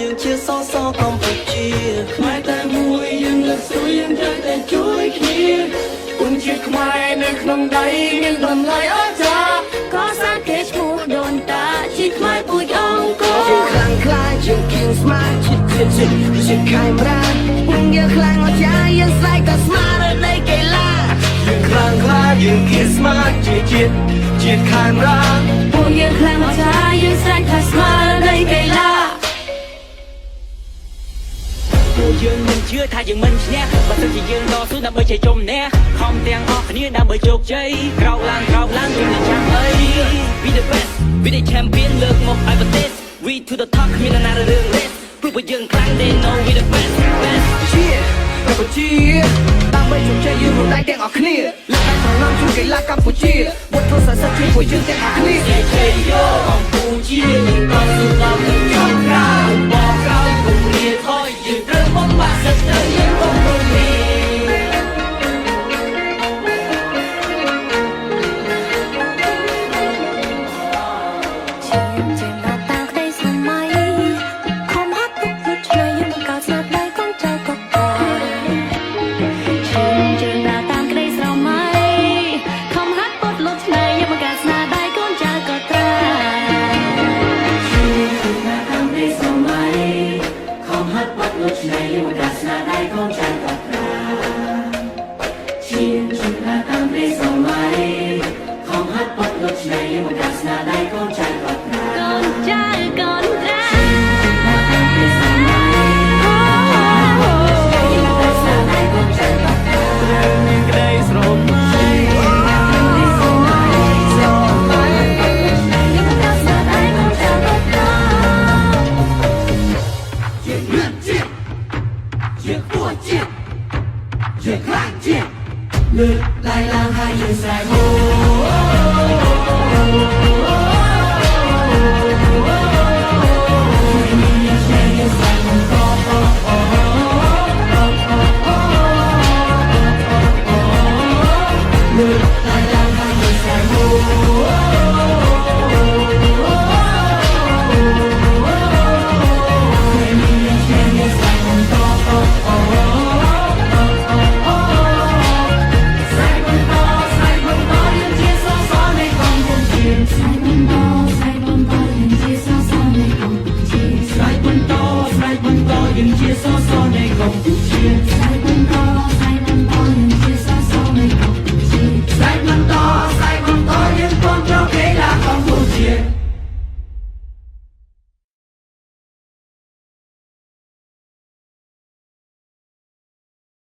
យើងជាសសកម្ពុជាខ្មែរតែមួយយើងលើកស្ទួយយើងត្រូវតែជួយគ្នាគុណជាតិខ្មែរនៅក្នុងដៃមានតម្លៃអស្ចារ្យក៏សាគេឈ្មោះដូនតាជាខ្មែរពូជអង្គរជាខ្លាំងខ្លាជាគៀងស្មារជាខេមរាពុំយើងខ្លាំងអស្ចារ្យយើងស្រែកក៏ស្មារតីកីឡាយើងខ្លាំងខ្លាយើងគៀងស្មារជាជាតិខេមរាពុំយើងខ្លាំងអស្ចារ្យយើងស្រែកថាស្មារតីកីឡាពួកយើងមិនជឿថាយើងមិនឈ្នះបើសិនជាយើងតស៊ូដើម្បីជ័យជំនះខំទាំងអស់គ្នាដើម្បីជោគជ័យក្រោកឡើងយើងនឹងចាំអី We the best We the champion លើកមកឲ្យប្រទេស We to the top គ្មានណារឿង race ព្រោះពួកយើងខ្លាំង They know we the best ជាកម្ពុជាដើម្បីជោគជ័យយើងរួមដៃទាំងអស់គ្នាលើកដៃប្រឡងជួយកីឡាកម្ពុជាវត្តធ្វើសរសើរជួយពួកយើងទាំងអស់គ្នាជ័យយោកម្ពុជាយើងតស៊ូដល់ទៅចុងក្រោយបងក្រោយគុំលាថយយើងត្រូវបំផាក់សិទ្ធិយើងកុំរំលាលើកដៃឡើងហើយយើងស្រែកហូជាសសរនៃកម្ពុជា